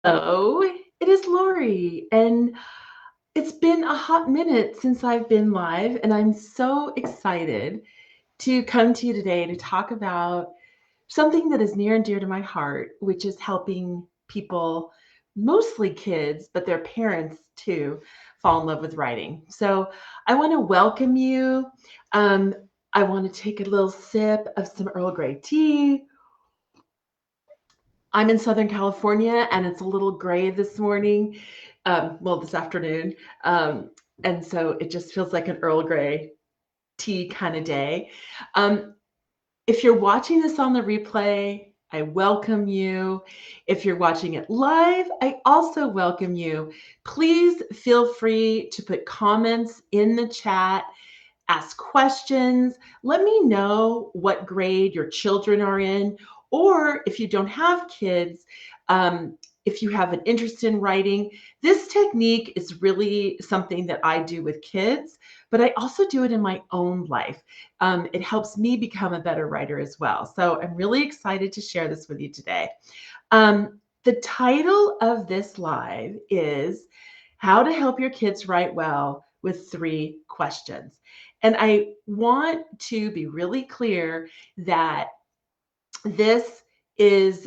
Hello, it is Lori, and it's been a hot minute since I've been live, and I'm so excited to come to you today to talk about something that is near and dear to my heart, which is helping people, mostly kids, but their parents too, fall in love with writing. So I want to welcome you. Um, I want to take a little sip of some Earl Grey tea. I'm in Southern California and it's a little gray this morning. This afternoon. Um, and so it just feels like an Earl Grey tea kind of day. Um, if you're watching this on the replay, I welcome you. If you're watching it live, I also welcome you. Please feel free to put comments in the chat, ask questions. Let me know what grade your children are in, or if you don't have kids, if you have an interest in writing. This technique is really something that I do with kids, but I also do it in my own life. It helps me become a better writer as well. So I'm really excited to share this with you today. The title of this live is How to Help Your Kids Write Well with 3 Questions. And I want to be really clear that this is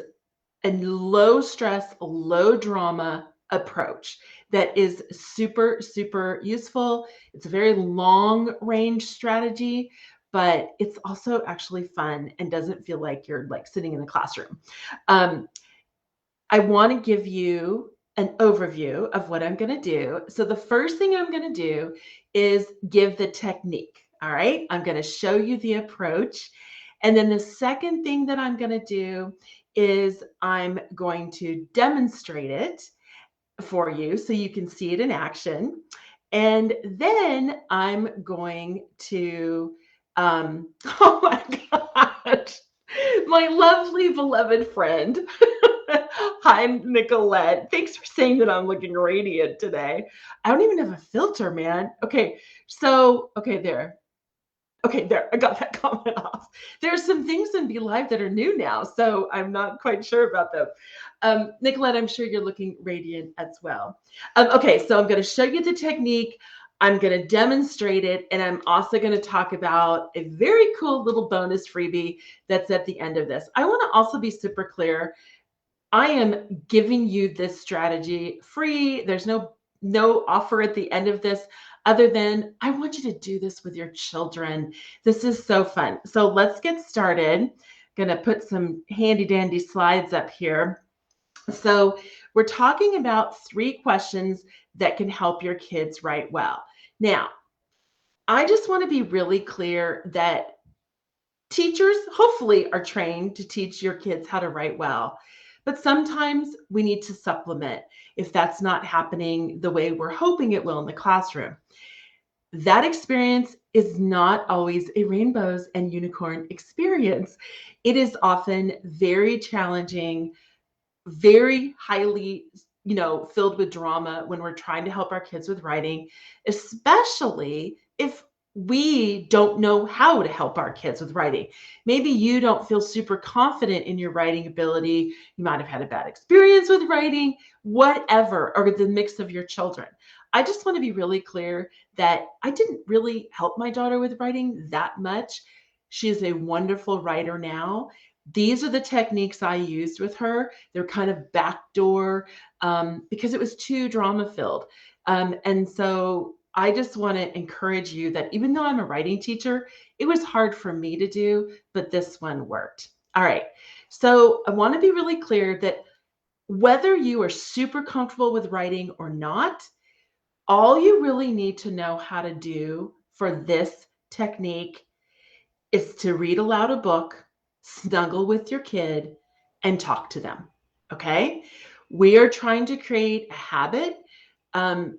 a low stress, low drama approach that is super, super useful. It's a very long range strategy, but it's also actually fun and doesn't feel like you're like sitting in the classroom. Um, I want to give you an overview of what I'm going to do. So the first thing I'm going to do is give the technique. All right. I'm going to show you the approach. And then the second thing that I'm going to do is I'm going to demonstrate it for you so you can see it in action. And then I'm going to, oh my gosh, my lovely beloved friend. Hi, Nicolette. Thanks for saying that I'm looking radiant today. I don't even have a filter, man. Okay, there. Okay, there. I got that comment off. There's some things in Be Live that are new now, so I'm not quite sure about them. Nicolette, I'm sure you're looking radiant as well. Okay, so I'm going to show you the technique. I'm going to demonstrate it, and I'm also going to talk about a very cool little bonus freebie that's at the end of this. I want to also be super clear. I am giving you this strategy free. There's no offer at the end of this other than I want you to do this with your children. This is so fun. So let's get started. Going to put some handy dandy slides up here. So we're talking about 3 questions that can help your kids write well. Now, I just want to be really clear that teachers hopefully are trained to teach your kids how to write well, but sometimes we need to supplement if that's not happening the way we're hoping it will in the classroom. That experience is not always a rainbows and unicorn experience. It is often very challenging, very highly, filled with drama when we're trying to help our kids with writing, especially if we don't know how to help our kids with writing. Maybe you don't feel super confident in your writing ability. You might have had a bad experience with writing, whatever, or the mix of your children. I just want to be really clear that I didn't really help my daughter with writing that much. She is a wonderful writer now. These are the techniques I used with her. They're kind of backdoor because it was too drama filled. And so I just want to encourage you that even though I'm a writing teacher, it was hard for me to do, but this one worked. All right. So I want to be really clear that whether you are super comfortable with writing or not, all you really need to know how to do for this technique is to read aloud a book, snuggle with your kid, and talk to them. Okay. We are trying to create a habit. And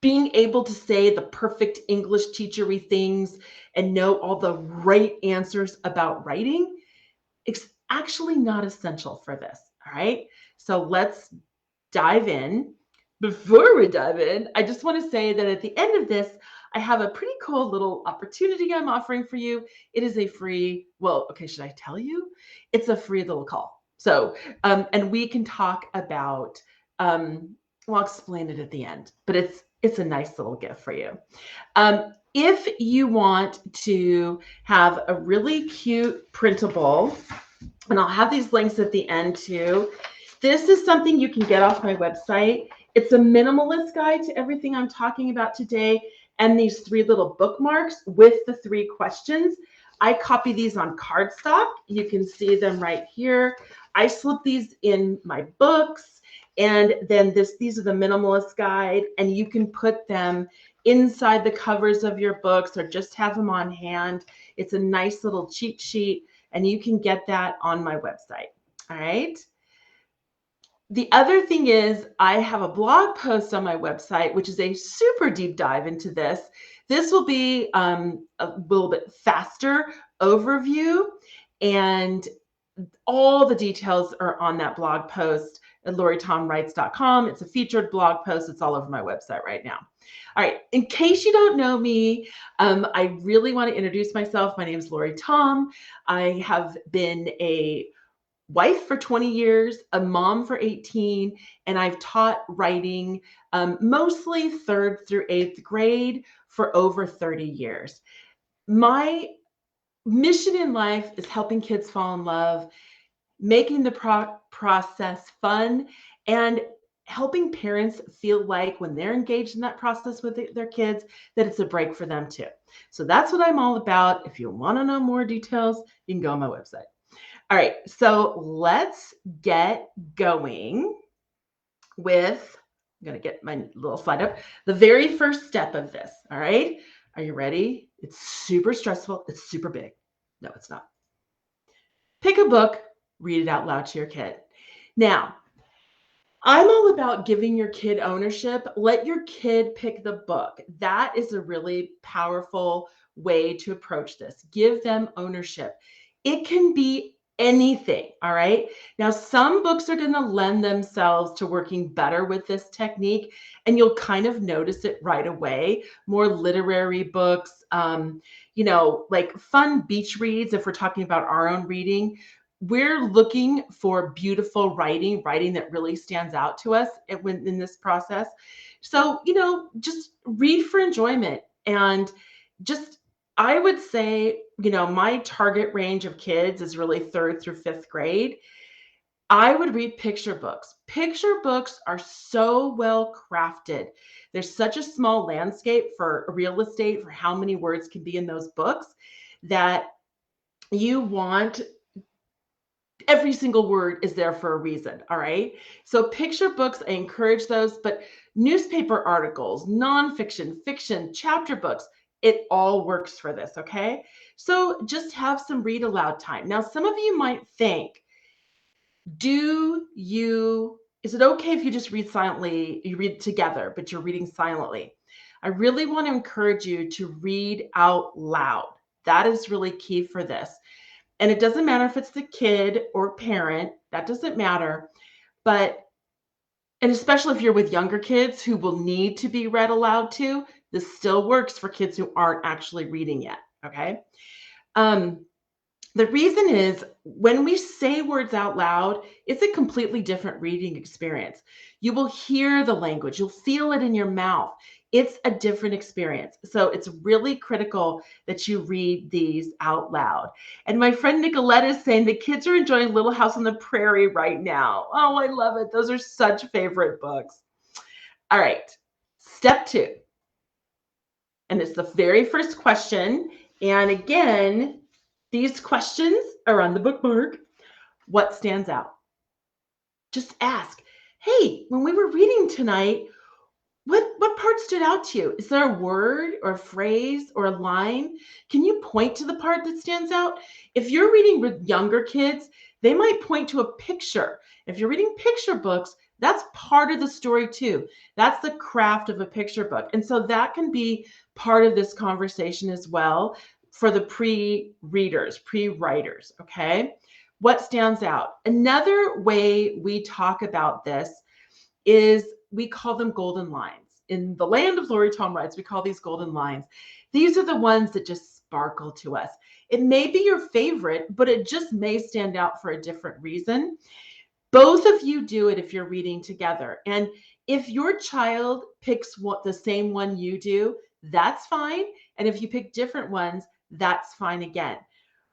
being able to say the perfect English teachery things and know all the right answers about writing is actually not essential for this. All right. So let's dive in. Before we dive in, I just want to say that at the end of this, I have a pretty cool little opportunity I'm offering for you. It is a free, well, okay, should I tell you? It's a free little call. So, and we can talk about, well, I'll explain it at the end, but it's a nice little gift for you. If you want to have a really cute printable, and I'll have these links at the end too. This is something you can get off my website. It's a minimalist guide to everything I'm talking about today, and these 3 little bookmarks with the 3 questions. I copy these on cardstock. You can see them right here. I slip these in my books, and then these are the minimalist guide, and you can put them inside the covers of your books or just have them on hand. It's a nice little cheat sheet, and you can get that on my website. All right. The other thing is I have a blog post on my website, which is a super deep dive into this. This will be a little bit faster overview, and all the details are on that blog post at loritomwrites.com. It's a featured blog post. It's all over my website right now. All right. In case you don't know me, I really want to introduce myself. My name is Lori Tom. I have been a wife for 20 years, a mom for 18, and I've taught writing mostly 3rd through 8th grade for over 30 years. My mission in life is helping kids fall in love, making the process fun, and helping parents feel like when they're engaged in that process with their kids, that it's a break for them too. So that's what I'm all about. If you want to know more details, you can go on my website. All right, so let's get going with, I'm going to get my little slide up, the very first step of this. All right, are you ready? It's super stressful. It's super big. No, it's not. Pick a book, read it out loud to your kid. Now, I'm all about giving your kid ownership. Let your kid pick the book. That is a really powerful way to approach this. Give them ownership. It can be anything, all right? Now, some books are going to lend themselves to working better with this technique, and you'll kind of notice it right away. More literary books, like fun beach reads, if we're talking about our own reading. We're looking for beautiful writing that really stands out to us in this process. So, just read for enjoyment. And just, I would say, my target range of kids is really 3rd through 5th grade. I would read picture books. Picture books are so well crafted. There's such a small landscape for real estate for how many words can be in those books that you want every single word is there for a reason. All right. So picture books, I encourage those, but newspaper articles, nonfiction, fiction, chapter books, it all works for this. Okay. So just have some read aloud time. Now, some of you might think, is it okay if you just read silently? You read together, but you're reading silently. I really want to encourage you to read out loud. That is really key for this. And it doesn't matter if it's the kid or parent, that doesn't matter. And especially if you're with younger kids who will need to be read aloud to, this still works for kids who aren't actually reading yet, okay? The reason is when we say words out loud, it's a completely different reading experience. You will hear the language, you'll feel it in your mouth. It's a different experience. So it's really critical that you read these out loud. And my friend Nicolette is saying the kids are enjoying Little House on the Prairie right now. Oh, I love it. Those are such favorite books. All right, step 2. And it's the very first question. And again, these questions are on the bookmark. What stands out? Just ask, hey, when we were reading tonight, what part stood out to you? Is there a word or a phrase or a line? Can you point to the part that stands out? If you're reading with younger kids, they might point to a picture. If you're reading picture books, that's part of the story too. That's the craft of a picture book. And so that can be part of this conversation as well for the pre-readers, pre-writers, okay? What stands out? Another way we talk about this is we call them golden lines. In the land of Lori Tom Writes, we call these golden lines. These are the ones that just sparkle to us. It may be your favorite, but it just may stand out for a different reason. Both of you do it if you're reading together. And if your child picks the same one you do, that's fine. And if you pick different ones, that's fine again.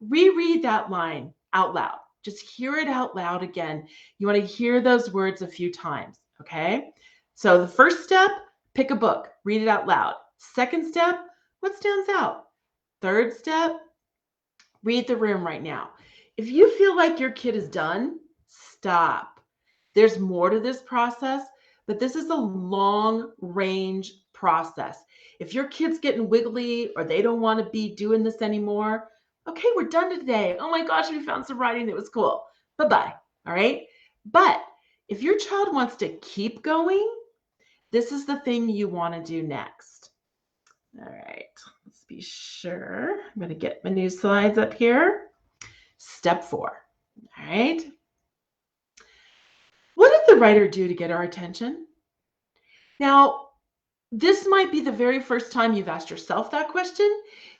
Reread that line out loud. Just hear it out loud again. You want to hear those words a few times, okay? So the first step, pick a book, read it out loud. Second step, what stands out? Third step, read the room right now. If you feel like your kid is done, stop. There's more to this process, but this is a long range process. If your kid's getting wiggly or they don't want to be doing this anymore, okay, we're done today. Oh my gosh, we found some writing that was cool. Bye-bye. All right. But if your child wants to keep going, this is the thing you want to do next. All right, let's be sure. I'm going to get my new slides up here. Step 4. All right. What did the writer do to get our attention? Now, this might be the very first time you've asked yourself that question.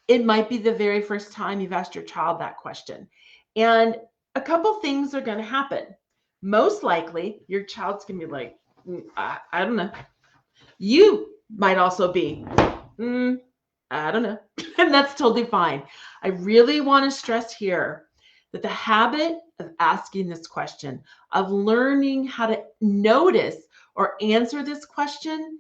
It might be the very first time you've asked your child that question. And a couple things are going to happen. Most likely, your child's going to be like, I don't know. You might also be, I don't know. And that's totally fine. I really want to stress here that the habit of asking this question, of learning how to notice or answer this question,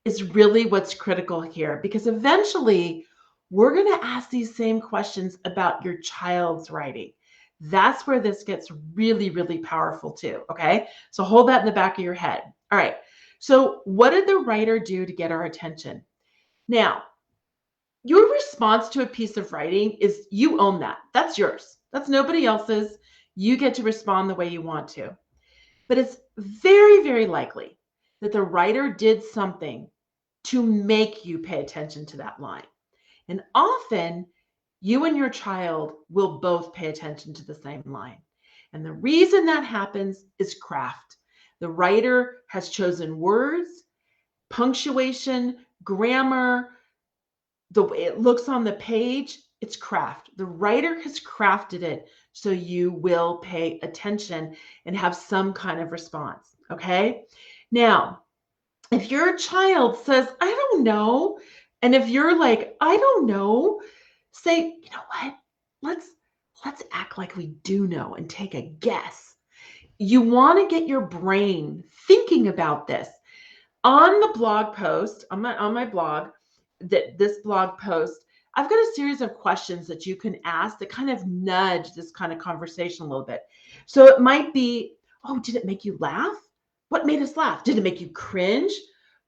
is really what's critical here, because eventually we're going to ask these same questions about your child's writing. That's where this gets really, really powerful too. Okay. So hold that in the back of your head. All right. So what did the writer do to get our attention? Now, your response to a piece of writing is you own that. That's yours. That's nobody else's. You get to respond the way you want to. But it's very, very likely that the writer did something to make you pay attention to that line. And often you and your child will both pay attention to the same line. And the reason that happens is craft. The writer has chosen words, punctuation, grammar, the way it looks on the page. It's craft. The writer has crafted it so you will pay attention and have some kind of response. Okay. Now, if your child says, I don't know, and if you're like, I don't know, say, you know what? Let's act like we do know and take a guess. You want to get your brain thinking about this. On the blog post, on my blog, this blog post, I've got a series of questions that you can ask that kind of nudge this kind of conversation a little bit. So it might be, oh, did it make you laugh? What made us laugh? Did it make you cringe?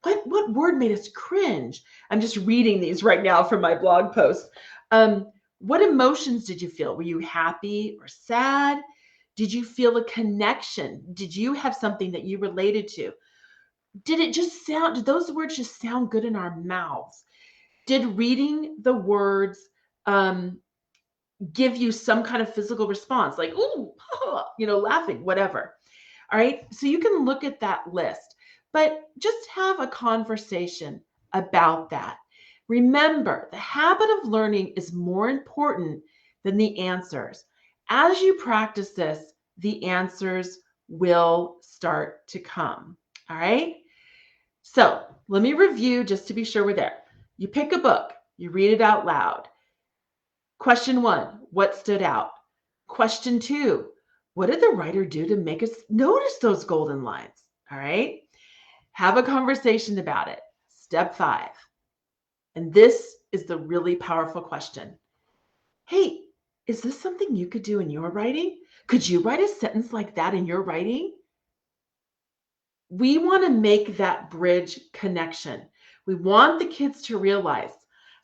What word made us cringe? I'm just reading these right now from my blog post. What emotions did you feel? Were you happy or sad? Did you feel a connection? Did you have something that you related to? Did those words just sound good in our mouths? Did reading the words give you some kind of physical response, like, ooh, laughing, whatever? All right. So you can look at that list, but just have a conversation about that. Remember, the habit of learning is more important than the answers. As you practice this, the answers will start to come. All right. So let me review just to be sure we're there. You pick a book, you read it out loud. Question 1, what stood out? Question 2, what did the writer do to make us notice those golden lines? All right. Have a conversation about it. Step 5. And this is the really powerful question. Hey, is this something you could do in your writing? Could you write a sentence like that in your writing? We want to make that bridge connection. We want the kids to realize,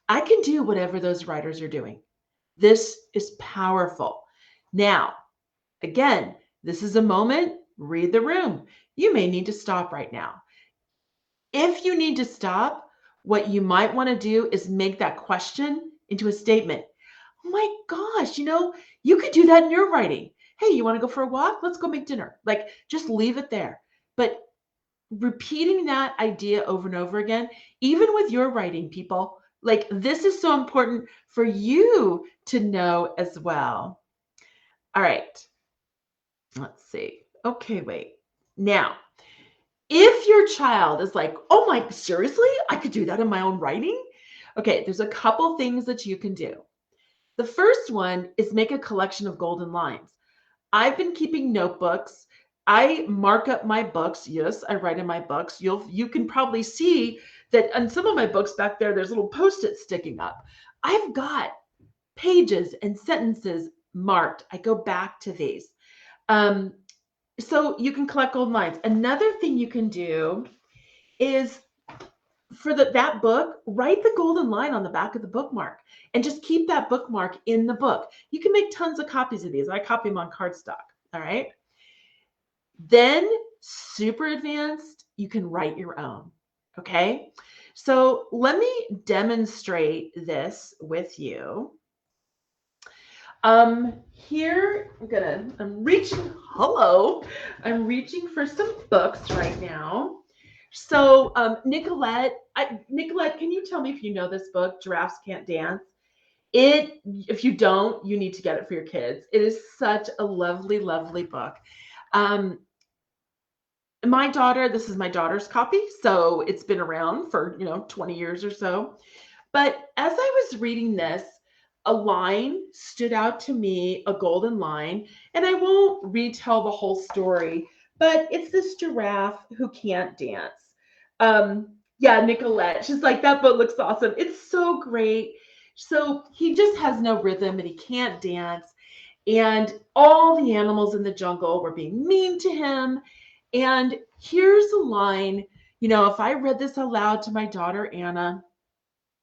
I can do whatever those writers are doing. This is powerful. Now, again, this is a moment, read the room. You may need to stop right now. If you need to stop, what you might want to do is make that question into a statement. Oh my gosh, you could do that in your writing. Hey, you want to go for a walk? Let's go make dinner. Like, just leave it there. But repeating that idea over and over again, even with your writing, people, Like, this is so important for you to know as well. All right. Let's see. Okay, wait. Now, if your child is like, oh my, seriously? I could do that in my own writing? Okay, there's a couple things that you can do. The first one is make a collection of golden lines. I've been keeping notebooks. I mark up my books. Yes, I write in my books. You can probably see that on some of my books back there, there's little post-its sticking up. I've got pages and sentences marked. I go back to these. Um, so you can collect golden lines. Another thing you can do is for that book, write the golden line on the back of the bookmark and just keep that bookmark in the book. You can make tons of copies of these. I copy them on cardstock. All right. Then, super advanced, you can write your own. Okay. So let me demonstrate this with you. Here I'm reaching for some books right now. So, Nicolette, Nicolette, can you tell me if you know this book, Giraffes Can't Dance? If you don't, you need to get it for your kids. It is such a lovely, lovely book. This is my daughter's copy, so it's been around for, 20 years or so. But as I was reading this, a line stood out to me, a golden line, and I won't retell the whole story, but it's this giraffe who can't dance. Yeah, Nicolette, she's like, that book looks awesome. It's so great. So he just has no rhythm and he can't dance. And all the animals in the jungle were being mean to him. And here's a line, if I read this aloud to my daughter, Anna,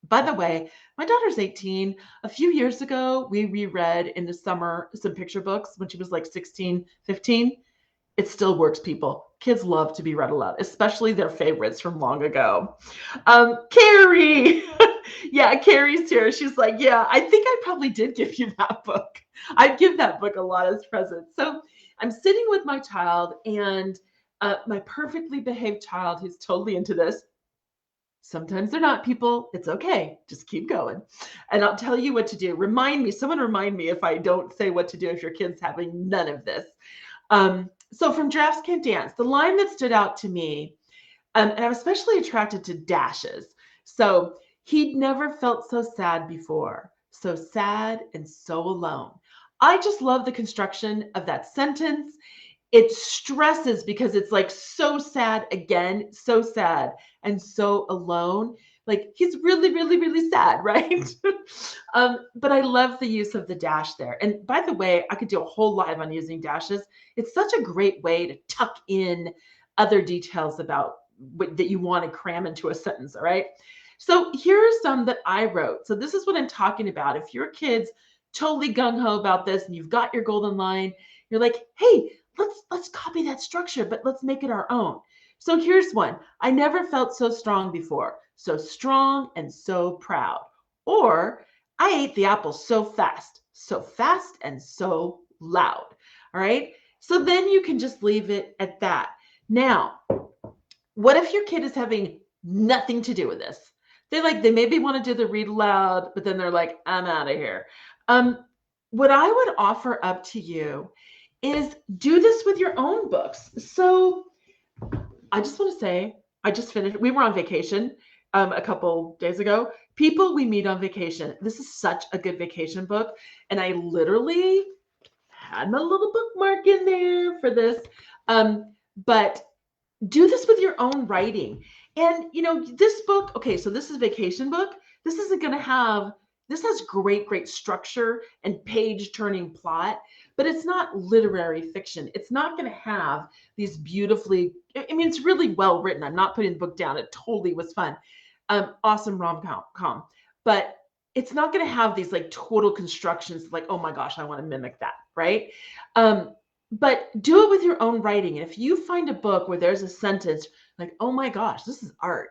by the way, my daughter's 18. A few years ago, we reread in the summer some picture books when she was like 16, 15. It still works, people. Kids love to be read aloud, especially their favorites from long ago. Carrie. Yeah, Carrie's here. She's like, yeah, I think I probably did give you that book. I'd give that book a lot as presents. So I'm sitting with my child and my perfectly behaved child who's totally into this. Sometimes they're not, people. It's okay. Just keep going. And I'll tell you what to do. Someone remind me if I don't say what to do if your kid's having none of this. So from Giraffes Can't Dance, the line that stood out to me, and I'm especially attracted to dashes. So he'd never felt so sad before, so sad and so alone. I just love the construction of that sentence. It stresses because it's like so sad again, so sad and so alone. Like he's really, really, really sad, right? But I love the use of the dash there. And by the way, I could do a whole live on using dashes. It's such a great way to tuck in other details about that you want to cram into a sentence, all right? So here are some that I wrote. So this is what I'm talking about. If your kid's totally gung-ho about this and you've got your golden line, you're like, hey, let's copy that structure, but let's make it our own. So here's one. I never felt so strong before. So strong and so proud. Or I ate the apple so fast and so loud. All right. So then you can just leave it at that. Now, what if your kid is having nothing to do with this? They maybe want to do the read aloud, but then they're like, I'm out of here. What I would offer up to you is do this with your own books. So I just want to say, I just finished, we were on vacation a couple days ago. People we meet on vacation. This is such a good vacation book. And I literally had my little bookmark in there for this. But do this with your own writing. And, this book, okay, so this is a vacation book. This has great structure and page turning plot, but it's not literary fiction. It's not going to have these beautifully, it's really well written. I'm not putting the book down. It totally was fun. Awesome rom-com, but it's not going to have these like total constructions like, oh my gosh, I want to mimic that. Right. But do it with your own writing. And if you find a book where there's a sentence like, oh my gosh, this is art,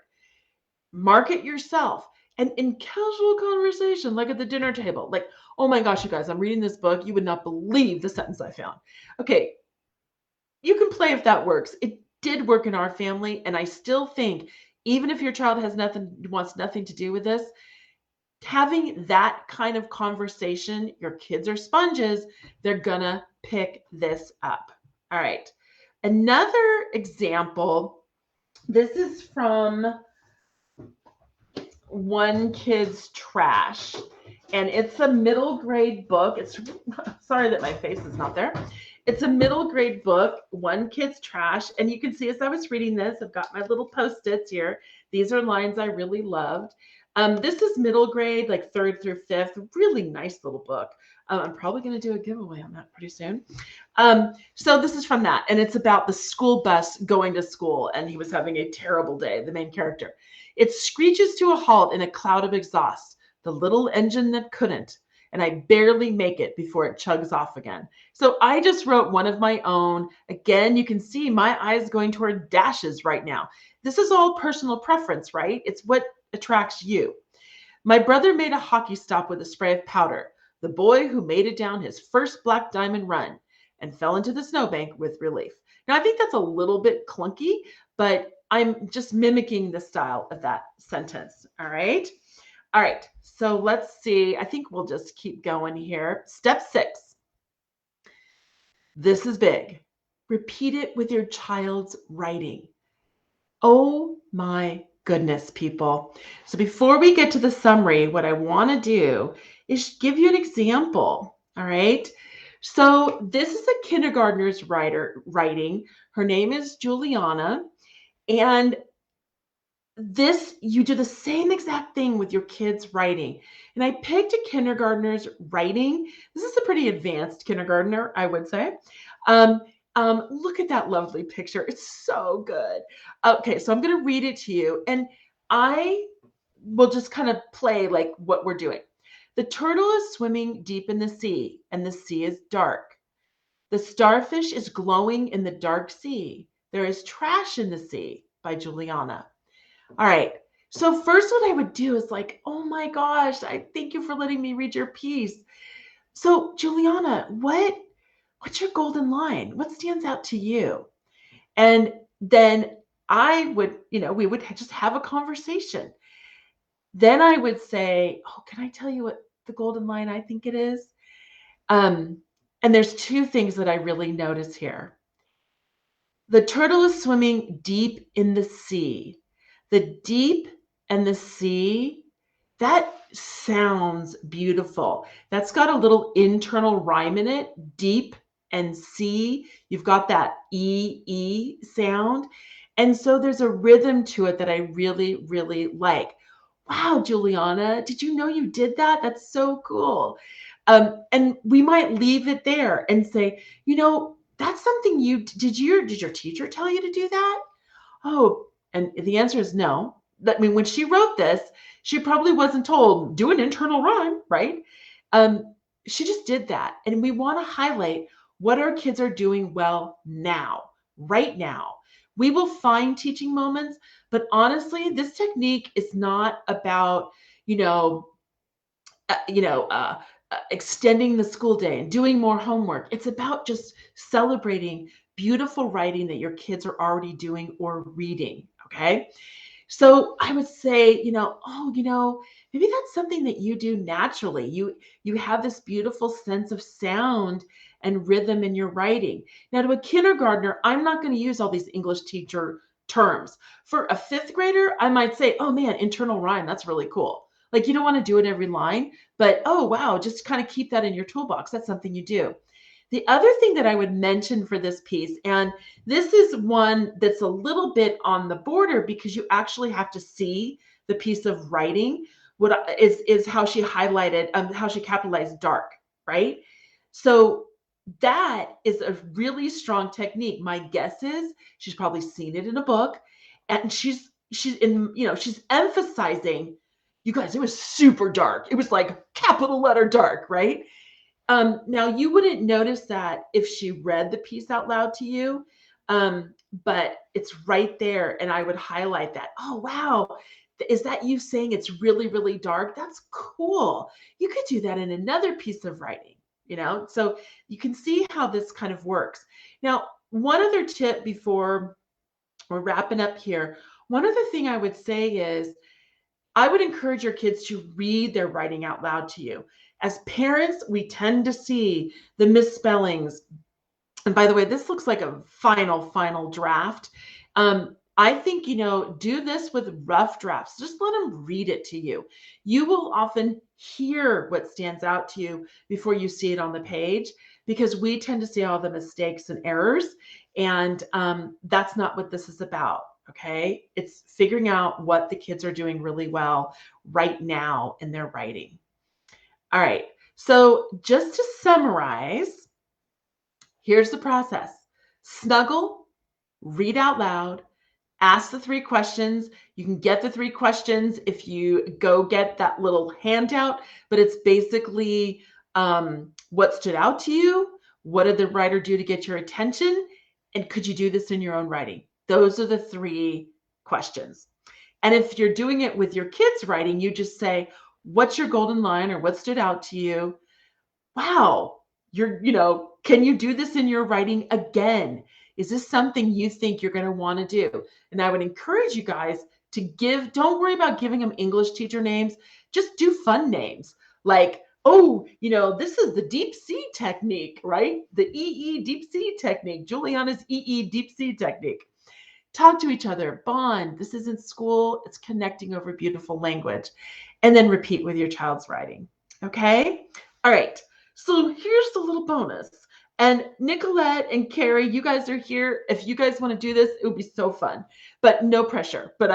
mark it yourself. And in casual conversation, like at the dinner table, like, oh my gosh, you guys, I'm reading this book. You would not believe the sentence I found. Okay. You can play if that works. It did work in our family. And I still think, even if your child wants nothing to do with this, having that kind of conversation, your kids are sponges, they're gonna pick this up. All right. Another example, this is from One Kid's Trash, and it's a middle grade book. It's sorry that my face is not there. It's a middle grade book, One Kid's Trash. And you can see as I was reading this, I've got my little Post-its here. These are lines I really loved. This is middle grade, like 3rd through 5th. Really nice little book. I'm probably going to do a giveaway on that pretty soon. So this is from that. And it's about the school bus going to school. And he was having a terrible day, the main character. It screeches to a halt in a cloud of exhaust, the little engine that couldn't, and I barely make it before it chugs off again. So I just wrote one of my own. Again, you can see my eyes going toward dashes right now. This is all personal preference, right? It's what attracts you. My brother made a hockey stop with a spray of powder, the boy who made it down his first black diamond run and fell into the snowbank with relief. Now, I think that's a little bit clunky, but I'm just mimicking the style of that sentence. All right. All right. So let's see. I think we'll just keep going here. Step 6. This is big. Repeat it with your child's writing. Oh my goodness, people. So before we get to the summary, what I want to do is give you an example. All right. So this is a kindergartner's writing. Her name is Juliana. And this, you do the same exact thing with your kids' writing. And I picked a kindergartner's writing. This is a pretty advanced kindergartner, I would say. Look at that lovely picture. It's so good. Okay, so I'm going to read it to you. And I will just kind of play like what we're doing. The turtle is swimming deep in the sea, and the sea is dark. The starfish is glowing in the dark sea. There is trash in the sea, by Juliana. All right. So first what I would do is like, oh my gosh, I thank you for letting me read your piece. So Juliana, what's your golden line? What stands out to you? And then I would, we would just have a conversation. Then I would say, oh, can I tell you what the golden line I think it is? And there's 2 things that I really notice here. The turtle is swimming deep in the sea. The deep and the sea, that sounds beautiful. That's got a little internal rhyme in it. Deep and sea, you've got that E sound. And so there's a rhythm to it that I really, really like. Wow, Juliana, did you know you did that? That's so cool. And we might leave it there and say, that's something did your teacher tell you to do that? Oh, and the answer is no. I mean, when she wrote this, she probably wasn't told, do an internal rhyme, right? She just did that. And we want to highlight what our kids are doing well now, right now. We will find teaching moments, but honestly, this technique is not about, extending the school day and doing more homework. It's about just celebrating beautiful writing that your kids are already doing or reading. Okay. So I would say, maybe that's something that you do naturally. You have this beautiful sense of sound and rhythm in your writing. Now, to a kindergartner, I'm not going to use all these English teacher terms. For a 5th grader, I might say, oh man, internal rhyme, that's really cool. Like you don't want to do it every line, but oh wow, just kind of keep that in your toolbox. That's something you do. The other thing that I would mention for this piece, and this is one that's a little bit on the border because you actually have to see the piece of writing, what is how she highlighted, how she capitalized dark, right? So that is a really strong technique. My guess is she's probably seen it in a book, and she's emphasizing, you guys, it was super dark. It was like capital letter dark, right? Now you wouldn't notice that if she read the piece out loud to you, but it's right there, and I would highlight that. Oh, wow. Is that you saying it's really, really dark? That's cool. You could do that in another piece of writing, so you can see how this kind of works. Now, one other tip before we're wrapping up here, one other thing I would say is I would encourage your kids to read their writing out loud to you. As parents, we tend to see the misspellings. And by the way, this looks like a final draft. I think, do this with rough drafts. Just let them read it to you. You will often hear what stands out to you before you see it on the page, because we tend to see all the mistakes and errors. And that's not what this is about. Okay. It's figuring out what the kids are doing really well right now in their writing. All right. So just to summarize, here's the process. Snuggle, read out loud, ask the 3 questions. You can get the 3 questions if you go get that little handout, but it's basically what stood out to you? What did the writer do to get your attention? And could you do this in your own writing? Those are the 3 questions. And if you're doing it with your kids' writing, you just say, what's your golden line, or what stood out to you? Wow, can you do this in your writing again? Is this something you think you're going to want to do? And I would encourage you guys to don't worry about giving them English teacher names. Just do fun names like, oh, this is the deep sea technique, right? The EE deep sea technique, Juliana's EE deep sea technique. Talk to each other, bond. This isn't school, it's connecting over beautiful language. And then repeat with your child's writing. Okay? All right. So here's the little bonus. And Nicolette and Carrie, you guys are here. If you guys want to do this, it would be so fun, but no pressure. But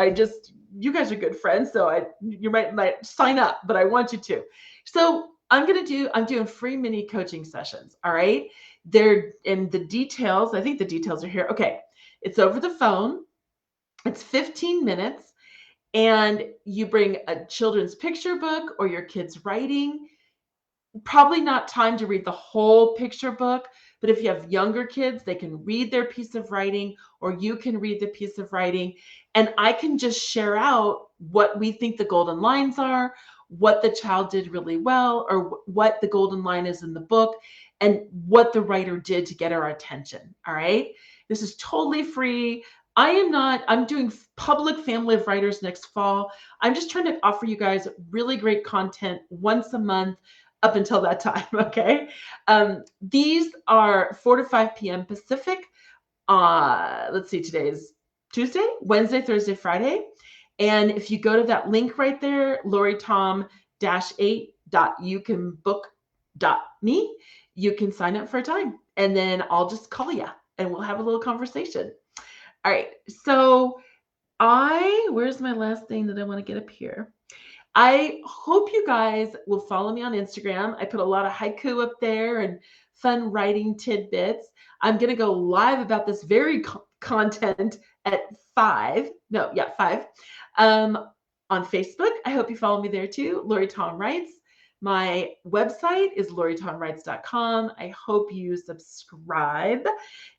you guys are good friends, so you might sign up, but I want you to. So I'm doing free mini coaching sessions. All right. They're in the details. I think the details are here. Okay. It's over the phone. It's 15 minutes, and you bring a children's picture book or your kids' writing. Probably not time to read the whole picture book, but if you have younger kids, they can read their piece of writing, or you can read the piece of writing, and I can just share out what we think the golden lines are, what the child did really well, or what the golden line is in the book, and what the writer did to get our attention. All right. This is totally free. I'm doing public Family of Writers next fall. I'm just trying to offer you guys really great content once a month up until that time. Okay. These are 4 to 5 p.m. Pacific. Let's see, today's Tuesday, Wednesday, Thursday, Friday. And if you go to that link right there, loritom-8.youcanbook.me, you can sign up for a time, and then I'll just call you and we'll have a little conversation. All right. So where's my last thing that I want to get up here? I hope you guys will follow me on Instagram. I put a lot of haiku up there and fun writing tidbits. I'm going to go live about this very content at 5. On Facebook. I hope you follow me there too. Lori Tom Writes. My website is loritomwrites.com. I hope you subscribe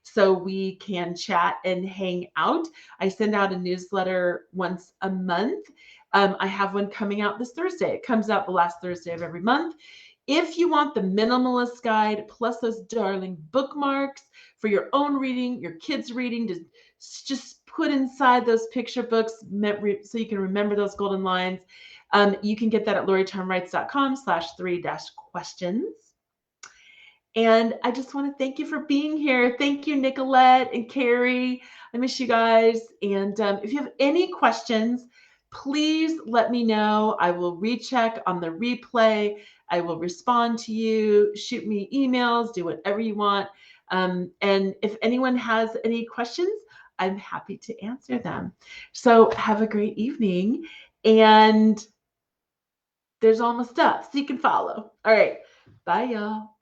so we can chat and hang out. I send out a newsletter once a month. I have one coming out this Thursday. It comes out the last Thursday of every month. If you want the minimalist guide plus those darling bookmarks for your own reading, your kids' reading, to just put inside those picture books so you can remember those golden lines, you can get that at loritomwrites.com/3-questions. And I just want to thank you for being here. Thank you, Nicolette and Carrie. I miss you guys. And if you have any questions, please let me know. I will recheck on the replay. I will respond to you. Shoot me emails. Do whatever you want. And if anyone has any questions, I'm happy to answer them. So have a great evening. And there's all my stuff so you can follow. All right. Bye, y'all.